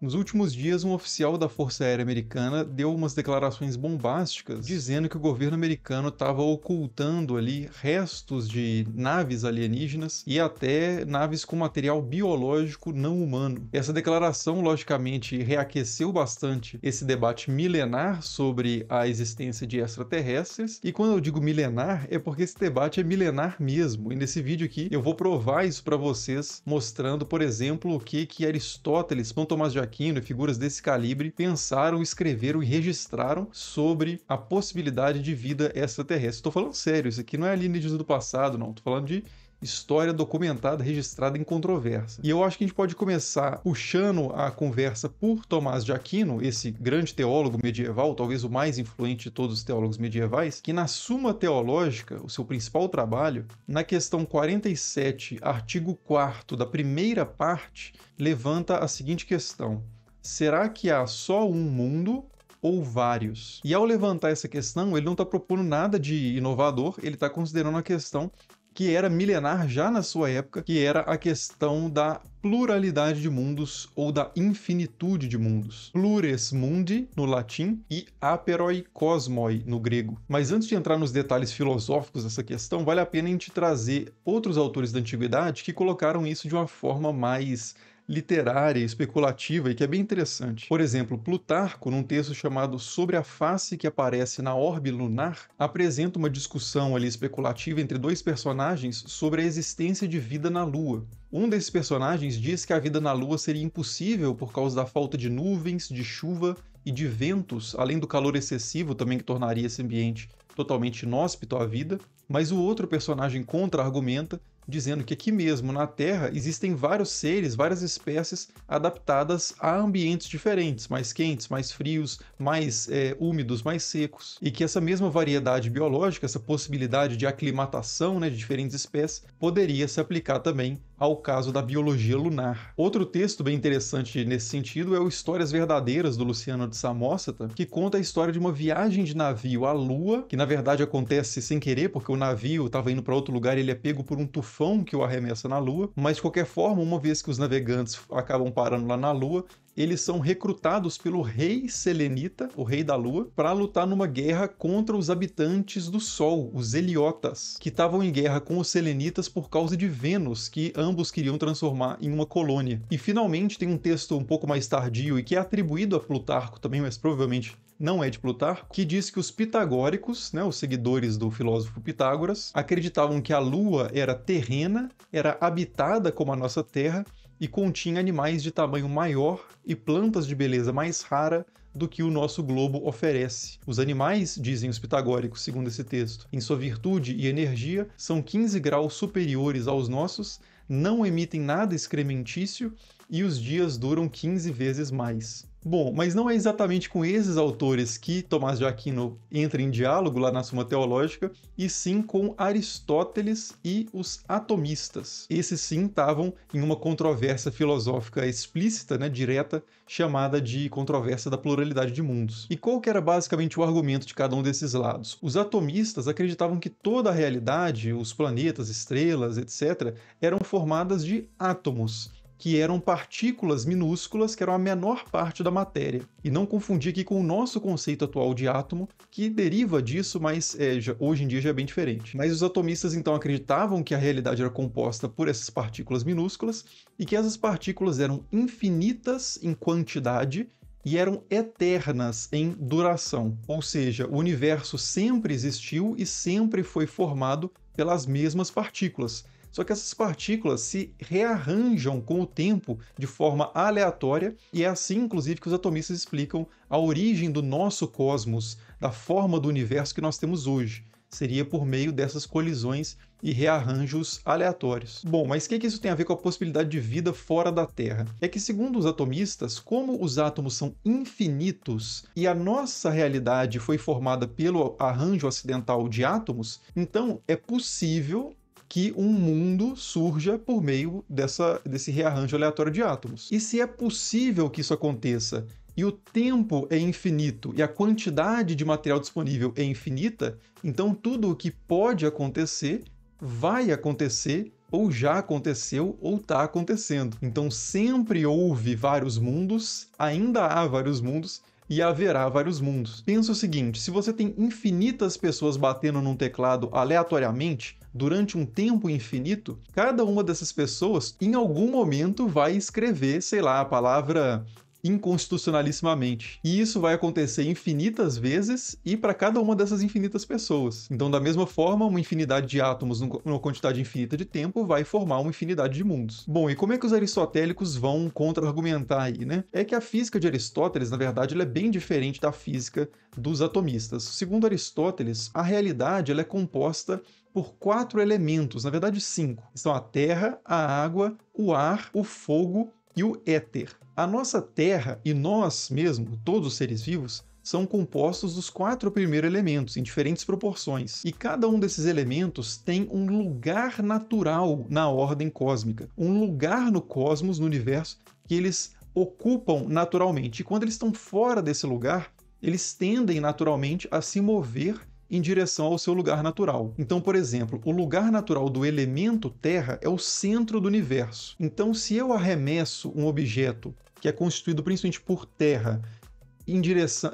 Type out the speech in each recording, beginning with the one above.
Nos últimos dias, um oficial da Força Aérea Americana deu umas declarações bombásticas dizendo que o governo americano estava ocultando ali restos de naves alienígenas e até naves com material biológico não humano. Essa declaração, logicamente, reaqueceu bastante esse debate milenar sobre a existência de extraterrestres, e quando eu digo milenar, é porque esse debate é milenar mesmo, e nesse vídeo aqui eu vou provar isso para vocês, mostrando, por exemplo, o que Aristóteles, São Tomás de Aquino e figuras desse calibre pensaram, escreveram e registraram sobre a possibilidade de vida extraterrestre. Estou falando sério, isso aqui não é alienígenas do passado, não. Estou falando de história documentada, registrada em controvérsia. E eu acho que a gente pode começar puxando a conversa por Tomás de Aquino, esse grande teólogo medieval, talvez o mais influente de todos os teólogos medievais, que na Suma Teológica, o seu principal trabalho, na questão 47, artigo 4º da primeira parte, levanta a seguinte questão: será que há só um mundo ou vários? E ao levantar essa questão, ele não está propondo nada de inovador, ele está considerando a questão que era milenar já na sua época, que era a questão da pluralidade de mundos ou da infinitude de mundos. Plures mundi, no latim, e aperoi cosmoi, no grego. Mas antes de entrar nos detalhes filosóficos dessa questão, vale a pena a gente trazer outros autores da antiguidade que colocaram isso de uma forma mais literária, especulativa, e que é bem interessante. Por exemplo, Plutarco, num texto chamado Sobre a Face que Aparece na Orbe Lunar, apresenta uma discussão ali especulativa entre dois personagens sobre a existência de vida na Lua. Um desses personagens diz que a vida na Lua seria impossível por causa da falta de nuvens, de chuva e de ventos, além do calor excessivo também que tornaria esse ambiente totalmente inóspito à vida, mas o outro personagem contra-argumenta, dizendo que aqui mesmo na Terra existem vários seres, várias espécies adaptadas a ambientes diferentes, mais quentes, mais frios, mais úmidos, mais secos, e que essa mesma variedade biológica, essa possibilidade de aclimatação, né, de diferentes espécies, poderia se aplicar também ao caso da biologia lunar. Outro texto bem interessante nesse sentido é o Histórias Verdadeiras, do Luciano de Samosata, que conta a história de uma viagem de navio à Lua, que na verdade acontece sem querer, porque o navio estava indo para outro lugar e ele é pego por um tufão que o arremessa na Lua, mas de qualquer forma, uma vez que os navegantes acabam parando lá na Lua, eles são recrutados pelo rei selenita, o rei da Lua, para lutar numa guerra contra os habitantes do Sol, os Heliotas, que estavam em guerra com os selenitas por causa de Vênus, que ambos queriam transformar em uma colônia. E finalmente tem um texto um pouco mais tardio e que é atribuído a Plutarco também, mas provavelmente não é de Plutarco, que diz que os pitagóricos, né, os seguidores do filósofo Pitágoras, acreditavam que a Lua era terrena, era habitada como a nossa Terra e continha animais de tamanho maior e plantas de beleza mais rara do que o nosso globo oferece. Os animais, dizem os pitagóricos, segundo esse texto, em sua virtude e energia, são 15 graus superiores aos nossos, não emitem nada excrementício e os dias duram 15 vezes mais. Bom, mas não é exatamente com esses autores que Tomás de Aquino entra em diálogo lá na Suma Teológica, e sim com Aristóteles e os atomistas. Esses sim estavam em uma controvérsia filosófica explícita, né, direta, chamada de controvérsia da pluralidade de mundos. E qual que era basicamente o argumento de cada um desses lados? Os atomistas acreditavam que toda a realidade, os planetas, estrelas, etc., eram formadas de átomos, que eram partículas minúsculas, que eram a menor parte da matéria. E não confundir aqui com o nosso conceito atual de átomo, que deriva disso, mas hoje em dia já é bem diferente. Mas os atomistas então acreditavam que a realidade era composta por essas partículas minúsculas e que essas partículas eram infinitas em quantidade e eram eternas em duração. Ou seja, o universo sempre existiu e sempre foi formado pelas mesmas partículas. Só que essas partículas se rearranjam com o tempo de forma aleatória, e é assim, inclusive, que os atomistas explicam a origem do nosso cosmos, da forma do universo que nós temos hoje. Seria por meio dessas colisões e rearranjos aleatórios. Bom, mas o que isso tem a ver com a possibilidade de vida fora da Terra? É que, segundo os atomistas, como os átomos são infinitos e a nossa realidade foi formada pelo arranjo acidental de átomos, então é possível que um mundo surja por meio desse rearranjo aleatório de átomos. E se é possível que isso aconteça, e o tempo é infinito, e a quantidade de material disponível é infinita, então tudo o que pode acontecer vai acontecer ou já aconteceu ou está acontecendo. Então sempre houve vários mundos, ainda há vários mundos, e haverá vários mundos. Pensa o seguinte, se você tem infinitas pessoas batendo num teclado aleatoriamente, durante um tempo infinito, cada uma dessas pessoas, em algum momento, vai escrever, sei lá, a palavra inconstitucionalissimamente. E isso vai acontecer infinitas vezes e para cada uma dessas infinitas pessoas. Então, da mesma forma, uma infinidade de átomos numa quantidade infinita de tempo vai formar uma infinidade de mundos. Bom, e como é que os aristotélicos vão contra-argumentar aí, né? É que a física de Aristóteles, na verdade, ela é bem diferente da física dos atomistas. Segundo Aristóteles, a realidade ela é composta por 4 elementos, na verdade 5. São a terra, a água, o ar, o fogo e o éter. A nossa Terra e nós mesmo, todos os seres vivos, são compostos dos 4 primeiros elementos, em diferentes proporções. E cada um desses elementos tem um lugar natural na ordem cósmica, um lugar no cosmos, no universo, que eles ocupam naturalmente. E quando eles estão fora desse lugar, eles tendem naturalmente a se mover em direção ao seu lugar natural. Então, por exemplo, o lugar natural do elemento Terra é o centro do universo. Então, se eu arremesso um objeto que é constituído principalmente por terra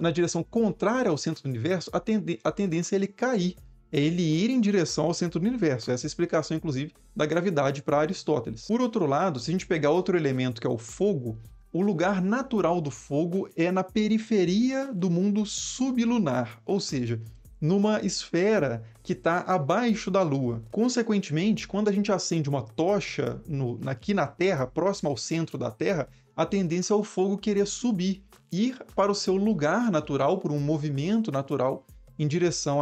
na direção contrária ao centro do universo, a tendência é ele cair, é ele ir em direção ao centro do universo. Essa é a explicação, inclusive, da gravidade para Aristóteles. Por outro lado, se a gente pegar outro elemento que é o fogo, o lugar natural do fogo é na periferia do mundo sublunar, ou seja, numa esfera que está abaixo da Lua. Consequentemente, quando a gente acende uma tocha aqui na Terra, próximo ao centro da Terra, a tendência é o fogo querer subir, ir para o seu lugar natural, por um movimento natural, em direção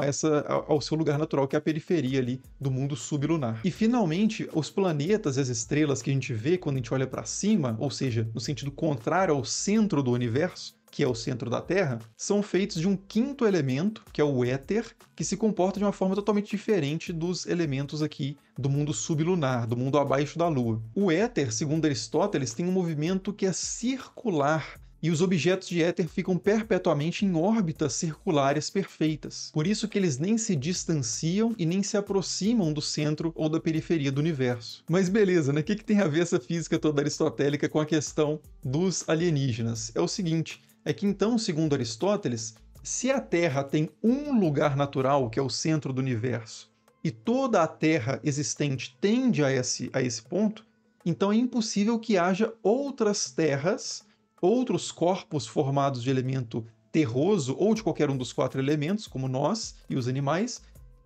ao seu lugar natural, que é a periferia ali do mundo sublunar. E, finalmente, os planetas e as estrelas que a gente vê quando a gente olha para cima, ou seja, no sentido contrário ao centro do universo, que é o centro da Terra, são feitos de um 5º elemento, que é o éter, que se comporta de uma forma totalmente diferente dos elementos aqui do mundo sublunar, do mundo abaixo da Lua. O éter, segundo Aristóteles, tem um movimento que é circular, e os objetos de éter ficam perpetuamente em órbitas circulares perfeitas. Por isso que eles nem se distanciam e nem se aproximam do centro ou da periferia do universo. Mas beleza, né? O que tem a ver essa física toda aristotélica com a questão dos alienígenas? É o seguinte, é que então, segundo Aristóteles, se a Terra tem um lugar natural, que é o centro do universo, e toda a Terra existente tende a esse ponto, então é impossível que haja outras terras, outros corpos formados de elemento terroso ou de qualquer um dos 4 elementos, como nós e os animais,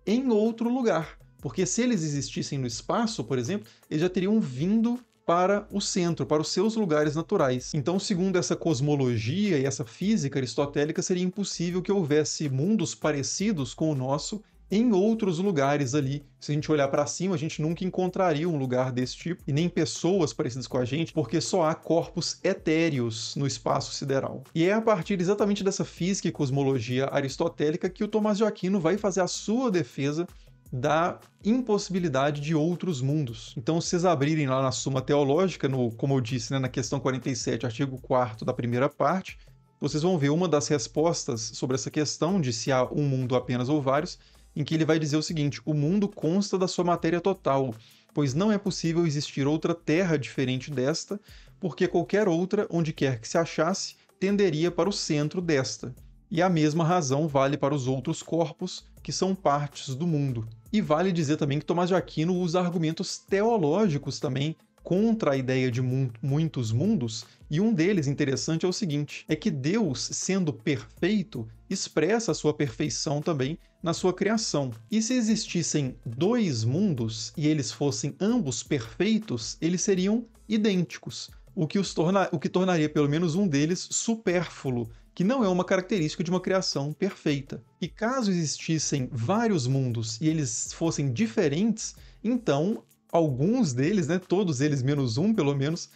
em outro lugar. Porque se eles existissem no espaço, por exemplo, eles já teriam vindo para o centro, para os seus lugares naturais. Então, segundo essa cosmologia e essa física aristotélica, seria impossível que houvesse mundos parecidos com o nosso em outros lugares ali. Se a gente olhar para cima, a gente nunca encontraria um lugar desse tipo, e nem pessoas parecidas com a gente, porque só há corpos etéreos no espaço sideral. E é a partir exatamente dessa física e cosmologia aristotélica que o Tomás de Aquino vai fazer a sua defesa da impossibilidade de outros mundos. Então, se vocês abrirem lá na Suma Teológica, como eu disse, né, na questão 47, artigo 4º da primeira parte, vocês vão ver uma das respostas sobre essa questão de se há um mundo apenas ou vários, em que ele vai dizer o seguinte: o mundo consta da sua matéria total, pois não é possível existir outra terra diferente desta, porque qualquer outra, onde quer que se achasse, tenderia para o centro desta. E a mesma razão vale para os outros corpos, que são partes do mundo. E vale dizer também que Tomás de Aquino usa argumentos teológicos também contra a ideia de muitos mundos, e um deles interessante é o seguinte, é que Deus, sendo perfeito, expressa a sua perfeição também na sua criação. E se existissem 2 mundos e eles fossem ambos perfeitos, eles seriam idênticos, o que tornaria pelo menos um deles supérfluo, que não é uma característica de uma criação perfeita. E caso existissem vários mundos e eles fossem diferentes, então alguns deles, né, todos eles menos um pelo menos,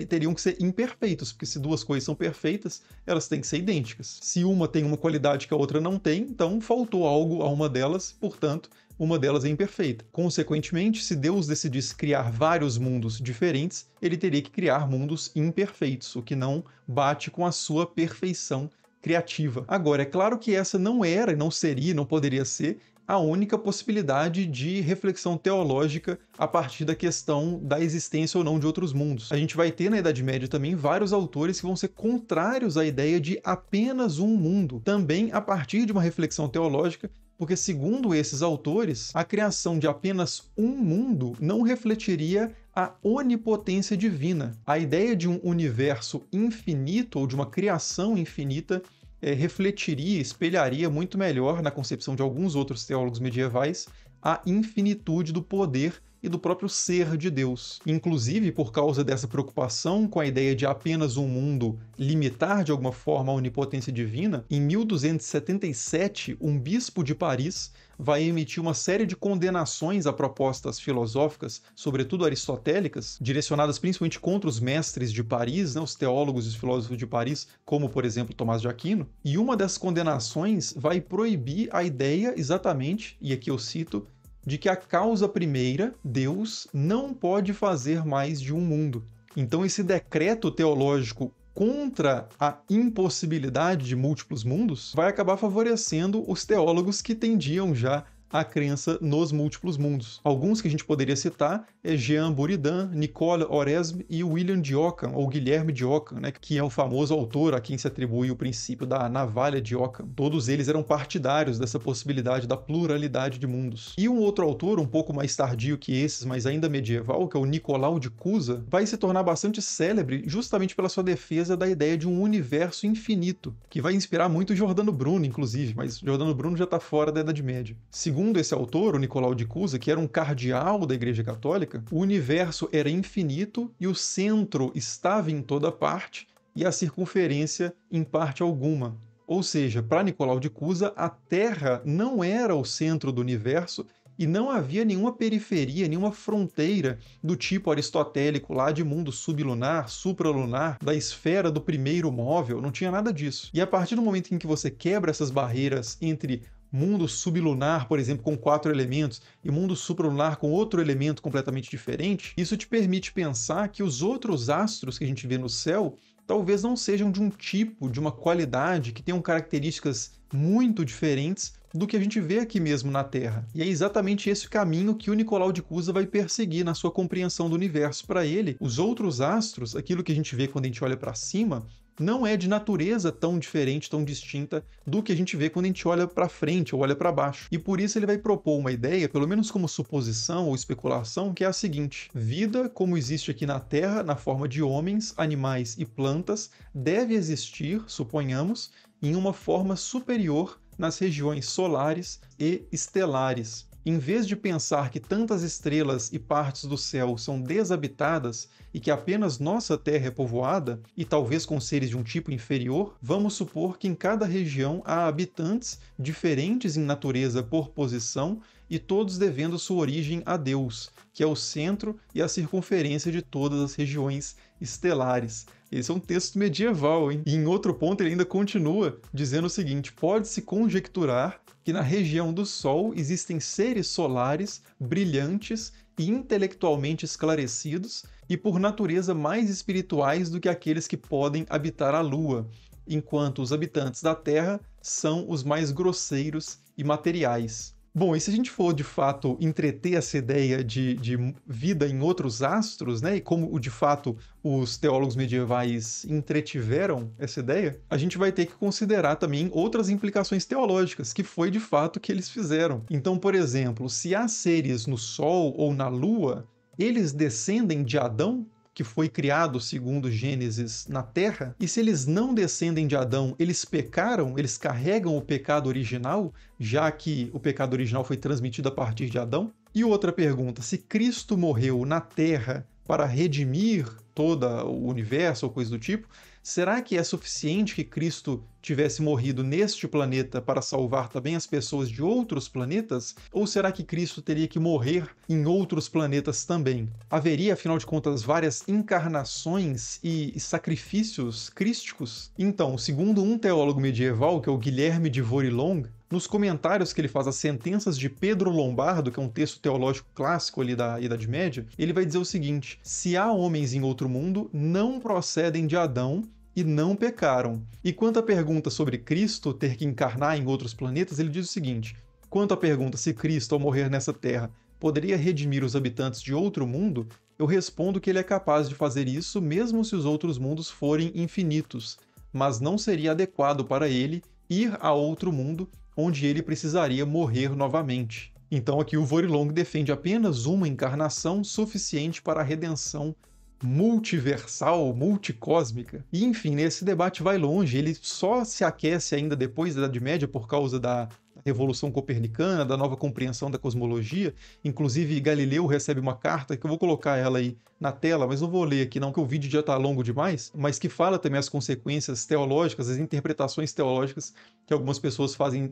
teriam que ser imperfeitos, porque se 2 coisas são perfeitas, elas têm que ser idênticas. Se uma tem uma qualidade que a outra não tem, então faltou algo a uma delas, portanto, uma delas é imperfeita. Consequentemente, se Deus decidisse criar vários mundos diferentes, ele teria que criar mundos imperfeitos, o que não bate com a sua perfeição criativa. Agora, é claro que essa não era, não seria, não poderia ser a única possibilidade de reflexão teológica a partir da questão da existência ou não de outros mundos. A gente vai ter na Idade Média também vários autores que vão ser contrários à ideia de apenas um mundo, também a partir de uma reflexão teológica, porque, segundo esses autores, a criação de apenas um mundo não refletiria a onipotência divina. A ideia de um universo infinito ou de uma criação infinita refletiria, espelharia muito melhor, na concepção de alguns outros teólogos medievais, a infinitude do poder e do próprio ser de Deus. Inclusive, por causa dessa preocupação com a ideia de apenas um mundo limitar de alguma forma a onipotência divina, em 1277, um bispo de Paris vai emitir uma série de condenações a propostas filosóficas, sobretudo aristotélicas, direcionadas principalmente contra os mestres de Paris, né, os teólogos e os filósofos de Paris, como, por exemplo, Tomás de Aquino. E uma dessas condenações vai proibir a ideia exatamente, e aqui eu cito, de que a causa primeira, Deus, não pode fazer mais de um mundo. Então esse decreto teológico contra a impossibilidade de múltiplos mundos vai acabar favorecendo os teólogos que tendiam já a crença nos múltiplos mundos. Alguns que a gente poderia citar é Jean Buridan, Nicole Oresme e William de Ockham, ou Guilherme de Ockham, né, que é o famoso autor a quem se atribui o princípio da navalha de Ockham. Todos eles eram partidários dessa possibilidade da pluralidade de mundos. E um outro autor, um pouco mais tardio que esses, mas ainda medieval, que é o Nicolau de Cusa, vai se tornar bastante célebre justamente pela sua defesa da ideia de um universo infinito, que vai inspirar muito Giordano Bruno, inclusive, mas Giordano Bruno já está fora da Idade Média. Segundo esse autor, o Nicolau de Cusa, que era um cardeal da Igreja Católica, o universo era infinito e o centro estava em toda parte e a circunferência em parte alguma. Ou seja, para Nicolau de Cusa, a Terra não era o centro do universo e não havia nenhuma periferia, nenhuma fronteira do tipo aristotélico lá de mundo sublunar, supralunar, da esfera do primeiro móvel, não tinha nada disso. E a partir do momento em que você quebra essas barreiras entre mundo sublunar, por exemplo, com 4 elementos, e mundo supralunar com outro elemento completamente diferente, isso te permite pensar que os outros astros que a gente vê no céu talvez não sejam de um tipo, de uma qualidade, que tenham características muito diferentes do que a gente vê aqui mesmo na Terra. E é exatamente esse o caminho que o Nicolau de Cusa vai perseguir na sua compreensão do universo. Para ele, os outros astros, aquilo que a gente vê quando a gente olha para cima, não é de natureza tão diferente, tão distinta do que a gente vê quando a gente olha para frente ou olha para baixo. E por isso ele vai propor uma ideia, pelo menos como suposição ou especulação, que é a seguinte: vida, como existe aqui na Terra, na forma de homens, animais e plantas, deve existir, suponhamos, em uma forma superior nas regiões solares e estelares. Em vez de pensar que tantas estrelas e partes do céu são desabitadas e que apenas nossa Terra é povoada, e talvez com seres de um tipo inferior, vamos supor que em cada região há habitantes diferentes em natureza por posição e todos devendo sua origem a Deus, que é o centro e a circunferência de todas as regiões estelares. Esse é um texto medieval, hein? E em outro ponto ele ainda continua dizendo o seguinte: pode-se conjecturar que na região do Sol existem seres solares brilhantes e intelectualmente esclarecidos e por natureza mais espirituais do que aqueles que podem habitar a Lua, enquanto os habitantes da Terra são os mais grosseiros e materiais. Bom, e se a gente for de fato entreter essa ideia de vida em outros astros, né, e como de fato os teólogos medievais entretiveram essa ideia, a gente vai ter que considerar também outras implicações teológicas, que foi de fato o que eles fizeram. Então, por exemplo, se há seres no Sol ou na Lua, eles descendem de Adão, que foi criado, segundo Gênesis, na Terra, e se eles não descendem de Adão, eles pecaram, eles carregam o pecado original, já que o pecado original foi transmitido a partir de Adão? E outra pergunta: se Cristo morreu na Terra para redimir todo o universo ou coisa do tipo, será que é suficiente que Cristo tivesse morrido neste planeta para salvar também as pessoas de outros planetas? Ou será que Cristo teria que morrer em outros planetas também? Haveria, afinal de contas, várias encarnações e sacrifícios crísticos? Então, segundo um teólogo medieval, que é o Guilherme de Vorilhon, nos comentários que ele faz às Sentenças de Pedro Lombardo, que é um texto teológico clássico ali da Idade Média, ele vai dizer o seguinte: se há homens em outro mundo, não procedem de Adão e não pecaram. E quanto à pergunta sobre Cristo ter que encarnar em outros planetas, ele diz o seguinte: Quanto à pergunta se Cristo, ao morrer nessa terra, poderia redimir os habitantes de outro mundo, eu respondo que ele é capaz de fazer isso mesmo se os outros mundos forem infinitos, mas não seria adequado para ele ir a outro mundo onde ele precisaria morrer novamente. Então aqui o Vorilong defende apenas uma encarnação suficiente para a redenção multiversal, multicósmica. E enfim, esse debate vai longe, ele só se aquece ainda depois da Idade Média por causa da Revolução Copernicana, da nova compreensão da cosmologia. Inclusive, Galileu recebe uma carta, que eu vou colocar ela aí na tela, mas não vou ler aqui não, porque o vídeo já está longo demais, mas que fala também as consequências teológicas, as interpretações teológicas que algumas pessoas fazem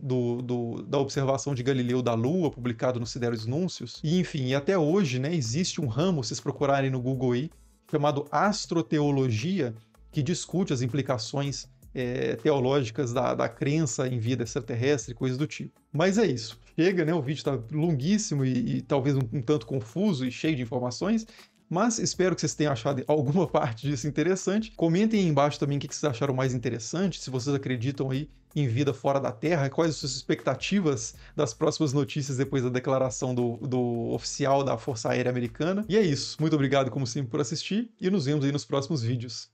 da observação de Galileu da Lua, publicado no Sideros Núncios. E enfim, até hoje, né, existe um ramo, se vocês procurarem no Google aí, chamado astroteologia, que discute as implicações teológicas da crença em vida extraterrestre, coisas do tipo. Mas é isso. Chega, né? O vídeo está longuíssimo e talvez um tanto confuso e cheio de informações, mas espero que vocês tenham achado alguma parte disso interessante. Comentem aí embaixo também o que vocês acharam mais interessante, se vocês acreditam aí em vida fora da Terra, quais as suas expectativas das próximas notícias depois da declaração do oficial da Força Aérea Americana. E é isso. Muito obrigado, como sempre, por assistir e nos vemos aí nos próximos vídeos.